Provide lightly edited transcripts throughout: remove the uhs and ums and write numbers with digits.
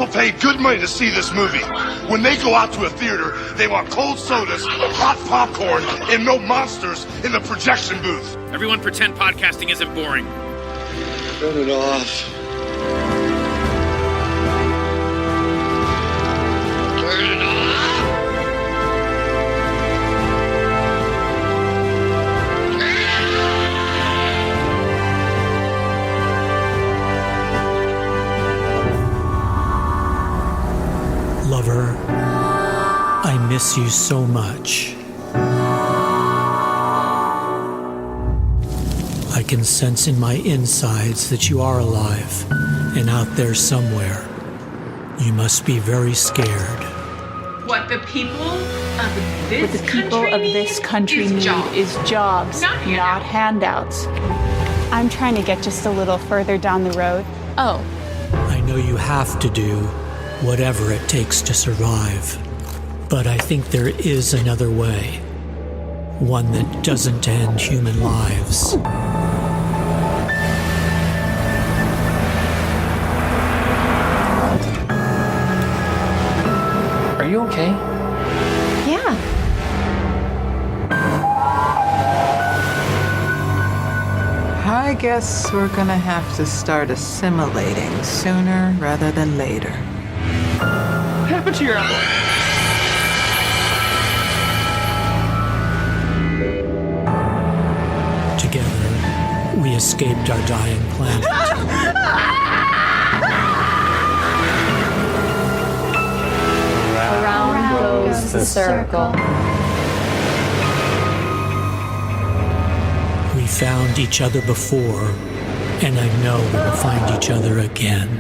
People pay good money to see this movie. When they go out to a theater, they want cold sodas, hot popcorn, and no monsters in the projection booth. Everyone pretend podcasting isn't boring. Turn it off. Turn it off. Lover, I miss you so much. I can sense in my insides that you are alive and out there somewhere. You must be very scared. What the people of this country need is jobs, not handouts. I'm trying to get just a little further down the road. Oh. I know you have to do whatever it takes to survive. But I think there is another way. One that doesn't end human lives. Are you okay? Yeah. I guess we're gonna have to start assimilating sooner rather than later. What happened to your apple? Together, we escaped our dying planet. Around goes the circle. We found each other before, and I know we'll find each other again.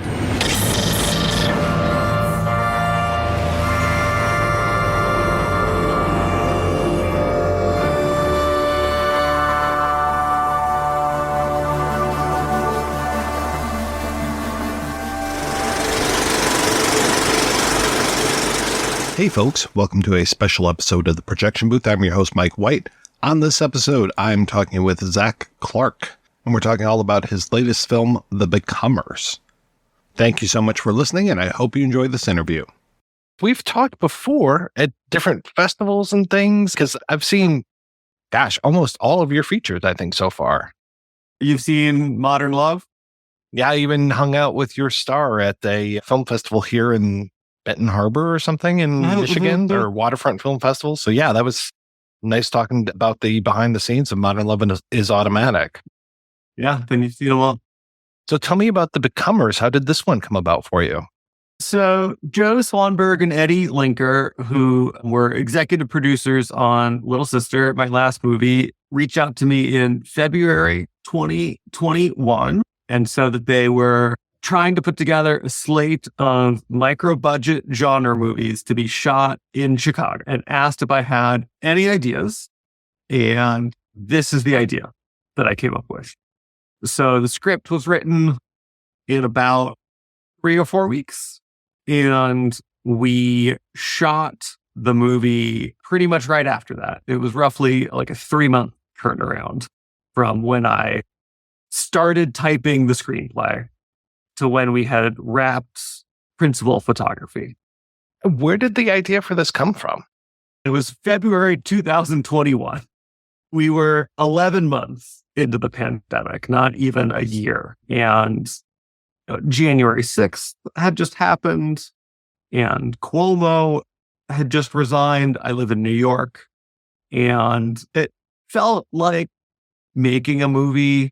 Hey folks, welcome to a special episode of The Projection Booth. I'm your host, Mike White. On this episode, I'm talking with Zach Clark, and we're talking all about his latest film, The Becomers. Thank you so much for listening, and I hope you enjoy this interview. We've talked before at different festivals and things, because I've seen, almost all of your features, I think, so far. You've seen Modern Love? Yeah, I even hung out with your star at a film festival here in Benton Harbor or something in Michigan, or Waterfront Film Festival. So yeah, that was nice talking about the behind the scenes of Modern Love is Automatic. Yeah, then you've seen them all. So tell me about The Becomers. How did this one come about for you? So Joe Swanberg and Eddie Linker, who were executive producers on Little Sister, my last movie, reached out to me in February 2021. And so that they were trying to put together a slate of micro-budget genre movies to be shot in Chicago, and asked if I had any ideas. And this is the idea that I came up with. So the script was written in about 3 or 4 weeks, and we shot the movie pretty much right after that. It was roughly like a 3-month turnaround from when I started typing the screenplay to when we had wrapped principal photography. Where did the idea for this come from? It was February 2021. We were 11 months into the pandemic, not even a year. And January 6th had just happened, and Cuomo had just resigned. I live in New York, and it felt like making a movie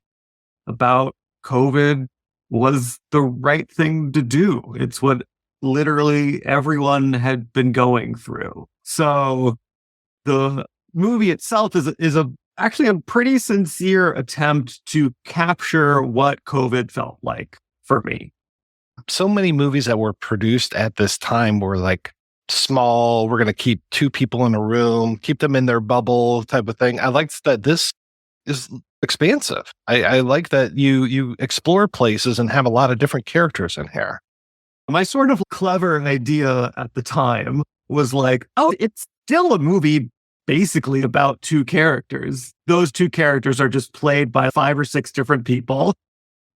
about COVID was the right thing to do. It's what literally everyone had been going through. So the movie itself is actually a pretty sincere attempt to capture what COVID felt like for me. So many movies that were produced at this time were like small, we're going to keep 2 people in a room, keep them in their bubble type of thing. I liked that this is expansive. I like that you explore places and have a lot of different characters in here. My sort of clever idea at the time was like, oh, it's still a movie basically about 2 characters. Those 2 characters are just played by 5 or 6 different people.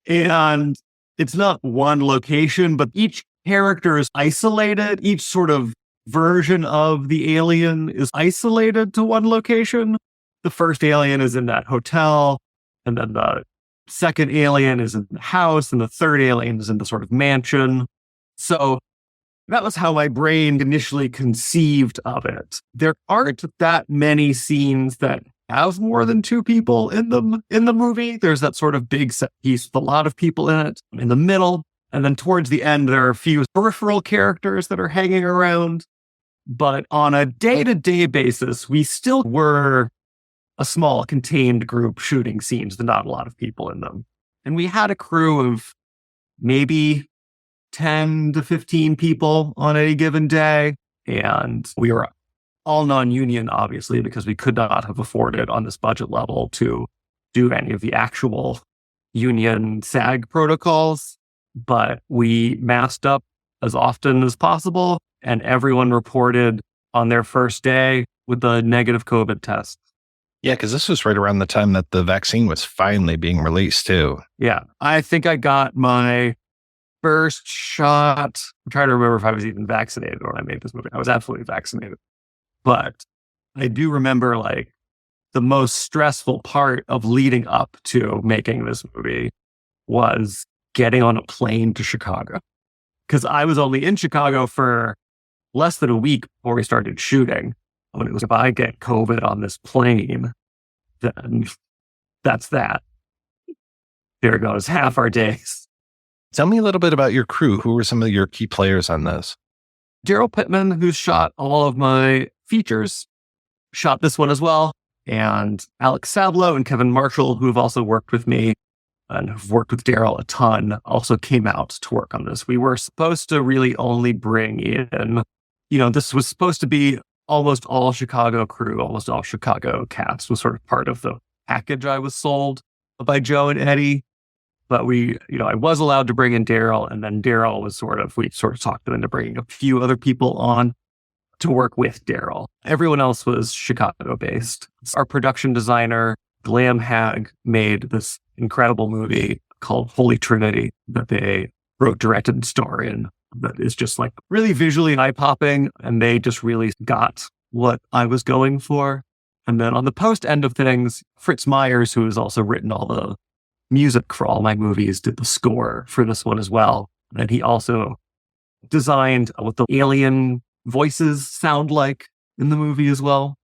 And it's not one location, but each character is isolated. Each sort of version of the alien is isolated to one location. The first alien is in that hotel, and then the second alien is in the house, and the third alien is in the sort of mansion. So that was how my brain initially conceived of it. There aren't that many scenes that have more than two people in them in the movie. There's that sort of big set piece with a lot of people in it in the middle. And then towards the end, there are a few peripheral characters that are hanging around. But on a day-to-day basis, we still were a small contained group shooting scenes with not a lot of people in them. And we had a crew of maybe 10 to 15 people on any given day. And we were all non-union, obviously, because we could not have afforded on this budget level to do any of the actual union SAG protocols. But we masked up as often as possible, and everyone reported on their first day with a negative COVID test. Yeah, because this was right around the time that the vaccine was finally being released, too. Yeah, I think I got my first shot. I'm trying to remember if I was even vaccinated when I made this movie. I was absolutely vaccinated. But I do remember like the most stressful part of leading up to making this movie was getting on a plane to Chicago. Because I was only in Chicago for less than a week before we started shooting. When it was, if I get COVID on this plane, then that's that. There goes half our days. Tell me a little bit about your crew. Who were some of your key players on this? Daryl Pittman, who shot all of my features, shot this one as well. And Alex Sablow and Kevin Marshall, who have also worked with me and have worked with Daryl a ton, also came out to work on this. We were supposed to really only bring in, this was supposed to be almost all Chicago crew, almost all Chicago cast was sort of part of the package I was sold by Joe and Eddie. But I was allowed to bring in Daryl, and then Daryl was we talked them into bringing a few other people on to work with Daryl. Everyone else was Chicago based. Our production designer, Glam Hag, made this incredible movie called Holy Trinity that they wrote, directed, and starred in. That is just like really visually eye-popping, and they just really got what I was going for. And then on the post end of things, Fritz Myers, who has also written all the music for all my movies, did the score for this one as well. And he also designed what the alien voices sound like in the movie as well.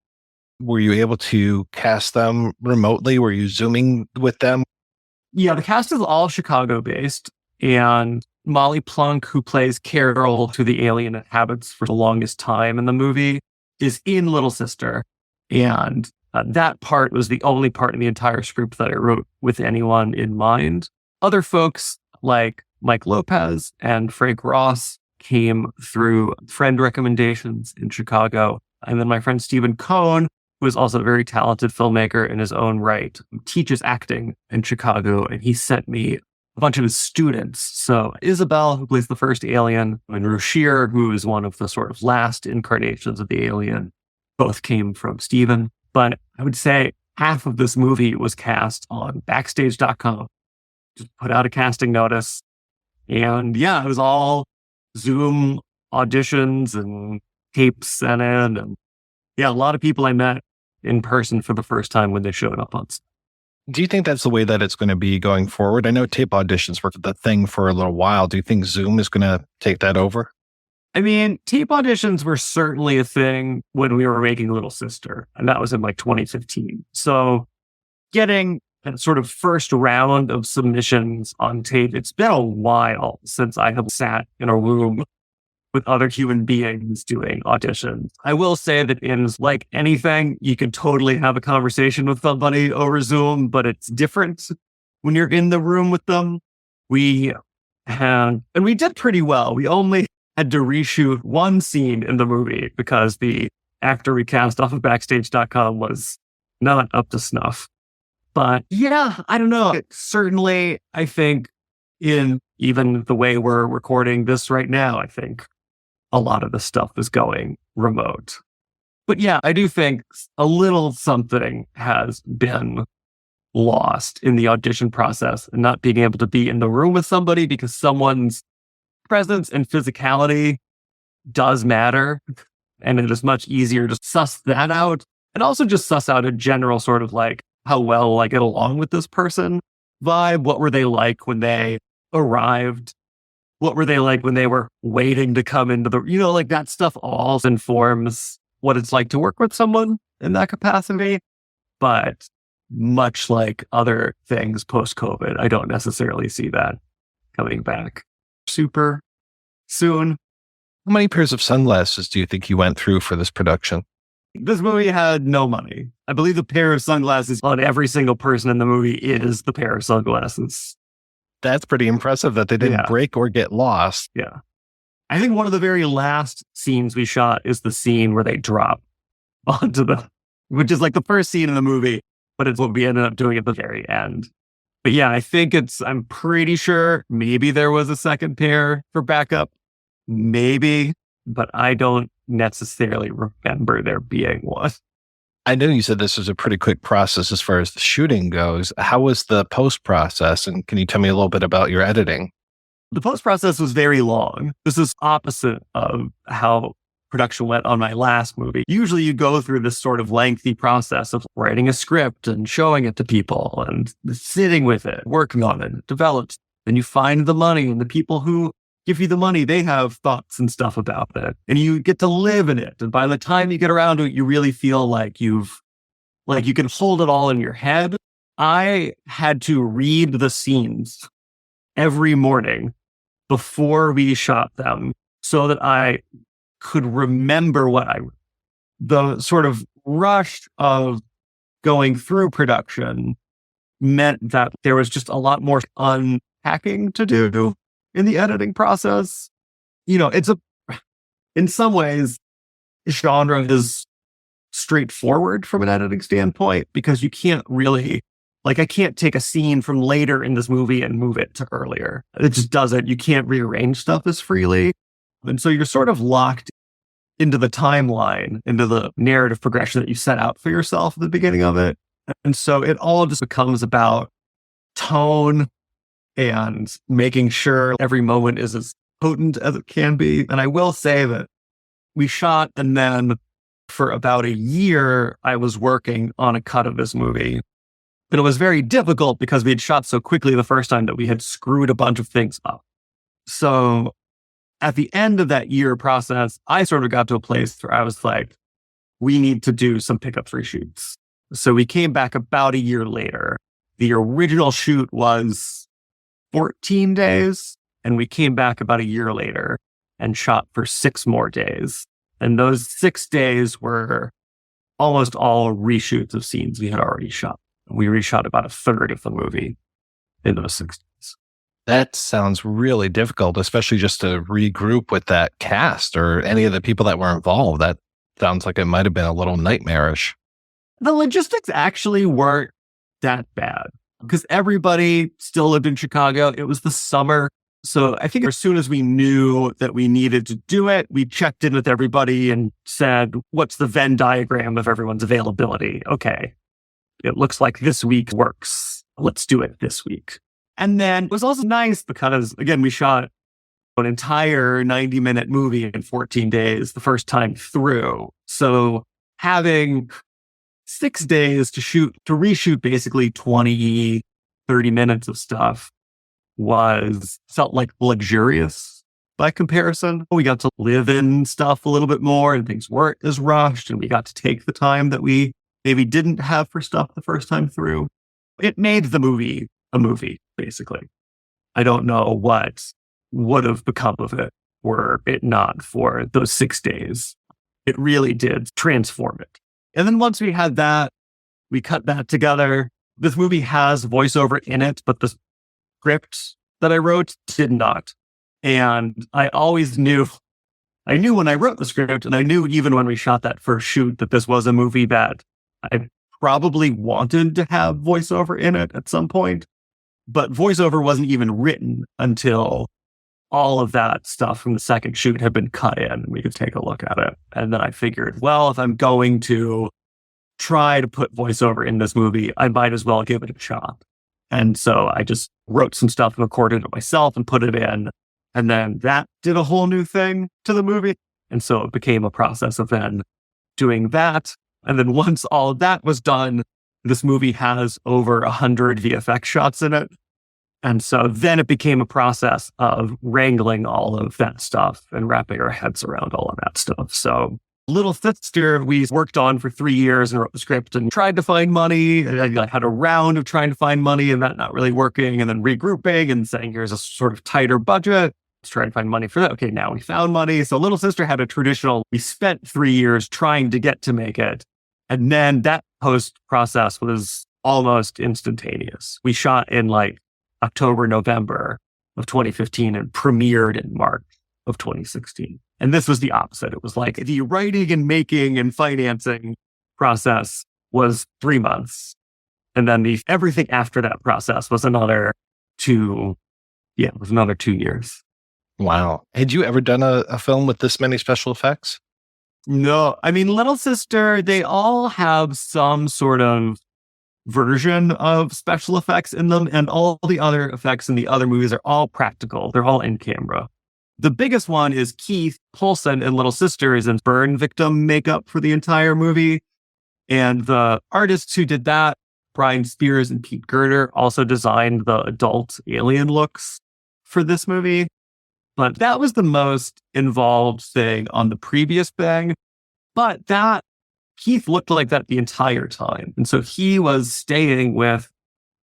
Were you able to cast them remotely? Were you Zooming with them? Yeah, the cast is all Chicago-based, and Molly Plunk, who plays Carol, who the alien inhabits for the longest time in the movie, is in Little Sister. And that part was the only part in the entire script that I wrote with anyone in mind. Other folks like Mike Lopez and Frank Ross came through friend recommendations in Chicago. And then my friend Stephen Cohn, who is also a very talented filmmaker in his own right, teaches acting in Chicago, and he sent me a bunch of his students. So Isabel, who plays the first alien, and Rushir, who is one of the sort of last incarnations of the alien, both came from Stephen. But I would say half of this movie was cast on backstage.com. Just put out a casting notice. And yeah, it was all Zoom auditions and tapes sent in. And yeah, a lot of people I met in person for the first time when they showed up on set. Do you think that's the way that it's going to be going forward? I know tape auditions were the thing for a little while. Do you think Zoom is going to take that over? I mean, tape auditions were certainly a thing when we were making Little Sister, and that was in like 2015. So getting a sort of first round of submissions on tape, it's been a while since I have sat in a room with other human beings doing auditions. I will say that in like anything, you can totally have a conversation with somebody over Zoom, but it's different when you're in the room with them. We did pretty well. We only had to reshoot one scene in the movie because the actor we cast off of backstage.com was not up to snuff. But yeah, I don't know. Certainly, I think in even the way we're recording this right now, I think a lot of the stuff is going remote. But yeah, I do think a little something has been lost in the audition process and not being able to be in the room with somebody because someone's presence and physicality does matter. And it is much easier to suss that out. And also just suss out a general sort of like how well I get along with this person vibe. What were they like when they arrived? What were they like when they were waiting to come into the, like that stuff all informs what it's like to work with someone in that capacity. But much like other things post-COVID, I don't necessarily see that coming back super soon. How many pairs of sunglasses do you think you went through for this production? This movie had no money. I believe the pair of sunglasses on every single person in the movie is the pair of sunglasses. That's pretty impressive that they didn't break or get lost. Yeah. I think one of the very last scenes we shot is the scene where they drop onto which is like the first scene in the movie, but it's what we ended up doing at the very end. But yeah, I'm pretty sure maybe there was a second pair for backup. Maybe, but I don't necessarily remember there being one. I know you said this was a pretty quick process as far as the shooting goes. How was the post process? And can you tell me a little bit about your editing? The post process was very long. This is opposite of how production went on my last movie. Usually you go through this sort of lengthy process of writing a script and showing it to people and sitting with it, working on it, developed. Then you find the money, and the people who give you the money, they have thoughts and stuff about it, and you get to live in it. And by the time you get around to it, you really feel like you can hold it all in your head. I had to read the scenes every morning before we shot them so that I could remember the sort of rush of going through production meant that there was just a lot more unpacking to do in the editing process. In some ways, genre is straightforward from an editing standpoint because you can't really, I can't take a scene from later in this movie and move it to earlier. It just doesn't. You can't rearrange stuff as freely. And so you're sort of locked into the timeline, into the narrative progression that you set out for yourself at the beginning of it. And so it all just becomes about tone and making sure every moment is as potent as it can be. And I will say that we shot, and then for about a year, I was working on a cut of this movie. And it was very difficult because we had shot so quickly the first time that we had screwed a bunch of things up. So at the end of that year process, I sort of got to a place where I was like, we need to do some pickups reshoots. So we came back about a year later. The original shoot was 14 days, and we came back about a year later and shot for 6 more days. And those 6 days were almost all reshoots of scenes we had already shot. We reshot about a third of the movie in those 6 days. That sounds really difficult, especially just to regroup with that cast or any of the people that were involved. That sounds like it might have been a little nightmarish. The logistics actually weren't that bad because everybody still lived in Chicago. It was the summer. So I think as soon as we knew that we needed to do it, we checked in with everybody and said, what's the Venn diagram of everyone's availability? Okay, it looks like this week works. Let's do it this week. And then it was also nice because, again, we shot an entire 90-minute movie in 14 days the first time through. So having 6 days to reshoot basically 20, 30 minutes of stuff felt like luxurious by comparison. We got to live in stuff a little bit more and things weren't as rushed, and we got to take the time that we maybe didn't have for stuff the first time through. It made the movie a movie, basically. I don't know what would have become of it were it not for those 6 days. It really did transform it. And then once we had that, we cut that together. This movie has voiceover in it, but the script that I wrote did not. And I always knew when I wrote the script, and I knew even when we shot that first shoot, that this was a movie that I probably wanted to have voiceover in it at some point. But voiceover wasn't even written until all of that stuff from the second shoot had been cut in and we could take a look at it. And then I figured, well, if I'm going to try to put voiceover in this movie, I might as well give it a shot. And so I just wrote some stuff and recorded it myself and put it in. And then that did a whole new thing to the movie. And so it became a process of then doing that. And then once all of that was done, this movie has over 100 VFX shots in it. And so then it became a process of wrangling all of that stuff and wrapping our heads around all of that stuff. So Little Sister, we worked on for 3 years and wrote the script and tried to find money. And I had a round of trying to find money and that not really working, and then regrouping and saying, here's a sort of tighter budget. Let's try and find money for that. Okay, now we found money. So Little Sister had a traditional, we spent 3 years trying to get to make it. And then that post process was almost instantaneous. We shot in like October, November of 2015 and premiered in March of 2016. And this was the opposite. It was like the writing and making and financing process was 3 months. And then everything after that process was another 2 years. Wow. Had you ever done a film with this many special effects? No. I mean, Little Sister, they all have some sort of version of special effects in them. And all the other effects in the other movies are all practical. They're all in camera. The biggest one is Keith Poulsen in Little Sister is in burn victim makeup for the entire movie. And the artists who did that, Brian Spears and Pete Girder, also designed the adult alien looks for this movie. But that was the most involved thing on the previous thing. But that Keith looked like that the entire time. And so he was staying with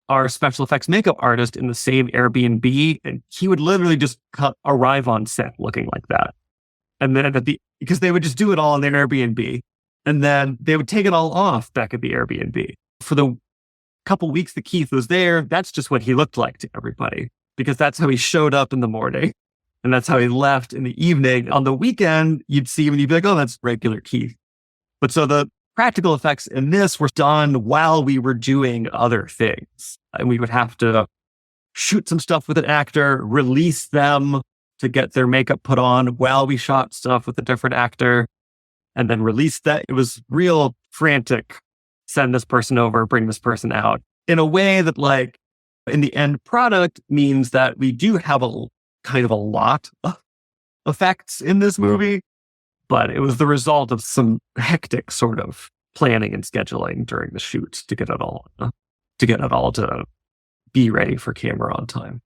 our special effects makeup artist in the same Airbnb, and he would literally just arrive on set looking like that. And then because they would just do it all in their Airbnb, and then they would take it all off back at the Airbnb. For the couple weeks that Keith was there, that's just what he looked like to everybody, because that's how he showed up in the morning, and that's how he left in the evening. On the weekend, you'd see him and you'd be like, oh, that's regular Keith. But so the practical effects in this were done while we were doing other things. And we would have to shoot some stuff with an actor, release them to get their makeup put on while we shot stuff with a different actor, and then release that. It was real frantic. Send this person over, bring this person out in a way that, like, in the end product means that we do have a kind of a lot of effects in this movie. But it was the result of some hectic sort of planning and scheduling during the shoots to get it all to be ready for camera on time.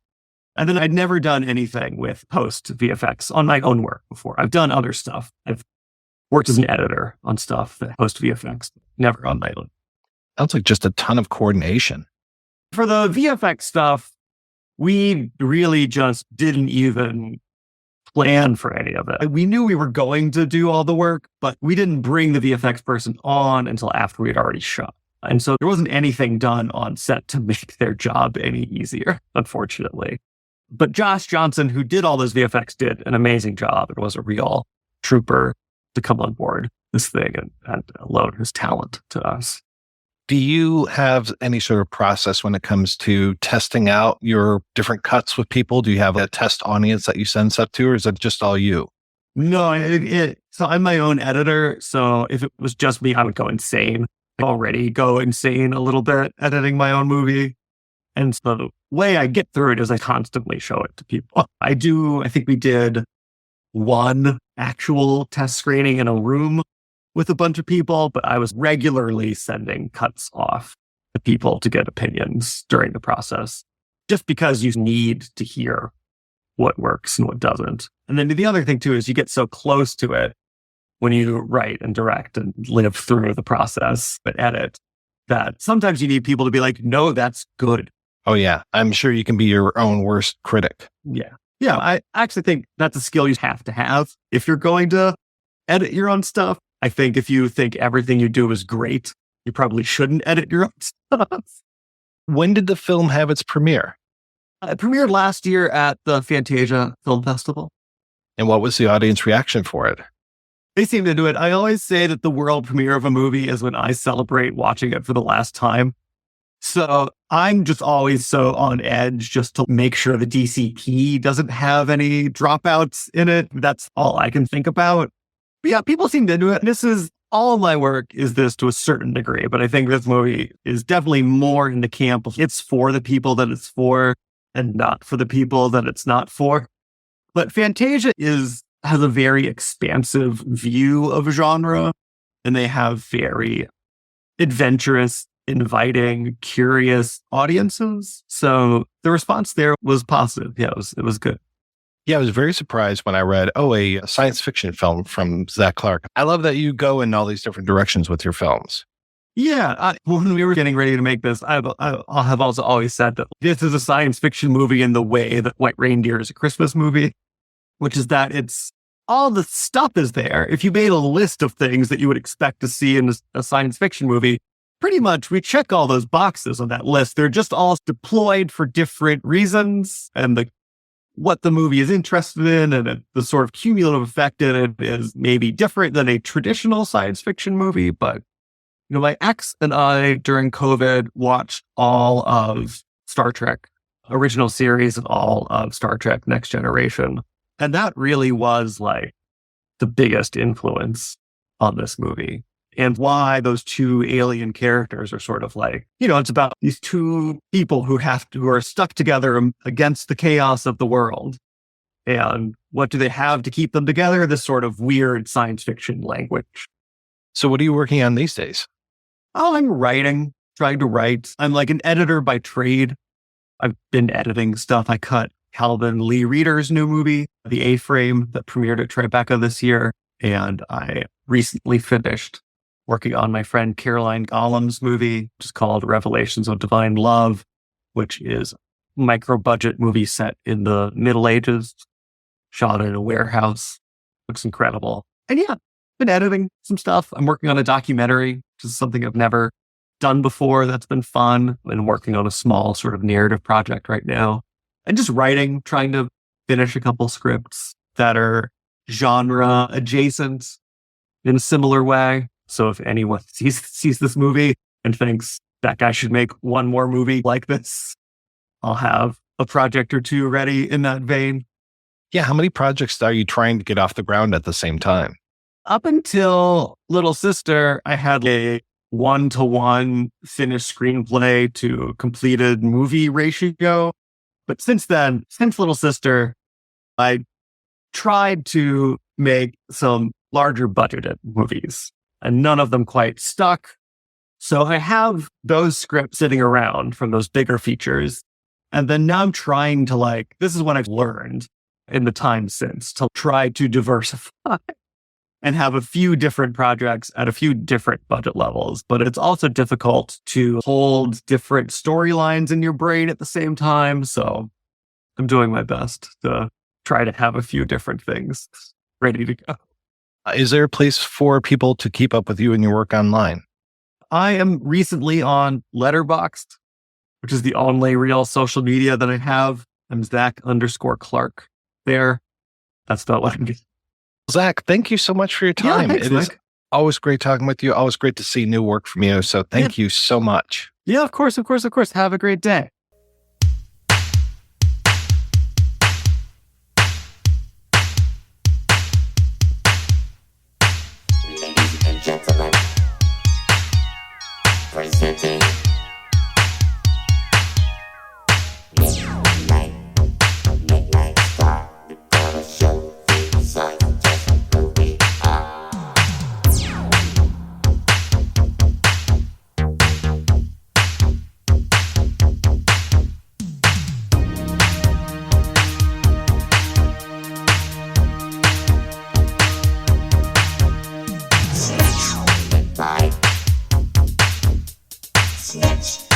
And then I'd never done anything with post VFX on my own work before. I've done other stuff. I've worked as an editor on stuff that post VFX, never on my own. Sounds like just a ton of coordination. For the VFX stuff, we really just didn't even plan for any of it. We knew we were going to do all the work, but we didn't bring the VFX person on until after we had already shot. And so there wasn't anything done on set to make their job any easier, unfortunately. But Josh Johnson, who did all those VFX, did an amazing job. It was a real trooper to come on board this thing and loan his talent to us. Do you have any sort of process when it comes to testing out your different cuts with people? Do you have a test audience that you send stuff to, or is it just all you? No, so I'm my own editor. So if it was just me, I would go insane. I already go insane a little bit editing my own movie. And so the way I get through it is I constantly show it to people. I think we did one actual test screening in a room with a bunch of people, but I was regularly sending cuts off to people to get opinions during the process, just because you need to hear what works and what doesn't. And then the other thing too is you get so close to it when you write and direct and live through the process, but edit, that sometimes you need people to be like, no, that's good. Oh yeah. I'm sure you can be your own worst critic. Yeah. Yeah. I actually think that's a skill you have to have if you're going to edit your own stuff. I think if you think everything you do is great, you probably shouldn't edit your own stuff. When did the film have its premiere? It premiered last year at the Fantasia Film Festival. And what was the audience reaction for it? They seem to do it. I always say that the world premiere of a movie is when I celebrate watching it for the last time. So I'm just always so on edge just to make sure the DCP doesn't have any dropouts in it. That's all I can think about. But yeah, people seem to do it. This is all my work is this to a certain degree, but I think this movie is definitely more in the camp of it's for the people that it's for and not for the people that it's not for. But Fantasia has a very expansive view of genre, and they have very adventurous, inviting, curious audiences. So the response there was positive. Yeah, it was good. Yeah, I was very surprised when I read, a science fiction film from Zach Clark. I love that you go in all these different directions with your films. Yeah, when we were getting ready to make this, I have also always said that this is a science fiction movie in the way that White Reindeer is a Christmas movie, which is that it's all the stuff is there. If you made a list of things that you would expect to see in a science fiction movie, pretty much we check all those boxes on that list. They're just all deployed for different reasons, and what the movie is interested in and the sort of cumulative effect in it is maybe different than a traditional science fiction movie, but my ex and I, during COVID, watched all of Star Trek, original series, and all of Star Trek Next Generation. And that really was like the biggest influence on this movie. And why those two alien characters are sort of like, it's about these two people who are stuck together against the chaos of the world. And what do they have to keep them together? This sort of weird science fiction language. So what are you working on these days? Oh, I'm trying to write. I'm like an editor by trade. I've been editing stuff. I cut Calvin Lee Reeder's new movie, The A-Frame, that premiered at Tribeca this year. And I recently finished working on my friend Caroline Gollum's movie, which is called Revelations of Divine Love, which is a micro-budget movie set in the Middle Ages, shot in a warehouse. Looks incredible. And yeah, been editing some stuff. I'm working on a documentary, which is something I've never done before. That's been fun. I'm working on a small sort of narrative project right now. And just writing, trying to finish a couple scripts that are genre adjacent in a similar way. So if anyone sees this movie and thinks that guy should make one more movie like this, I'll have a project or two ready in that vein. Yeah, how many projects are you trying to get off the ground at the same time? Up until Little Sister, I had a 1-to-1 finished screenplay to completed movie ratio. But since Little Sister, I tried to make some larger budgeted movies, and none of them quite stuck. So I have those scripts sitting around from those bigger features. And then now I'm trying to this is what I've learned in the time since, to try to diversify and have a few different projects at a few different budget levels. But it's also difficult to hold different storylines in your brain at the same time. So I'm doing my best to try to have a few different things ready to go. Is there a place for people to keep up with you and your work online? I am recently on Letterboxd, which is the only real social media that I have. I'm Zach_Clark there. That's about what I'm getting. Zach, thank you so much for your time. Yeah, thanks, It is always great talking with you. Always great to see new work from you. So thank you so much. Yeah, of course. Have a great day. Ladies and gentlemen, presenting Midnight Star. We're gonna show the scientists who we are. Snitch.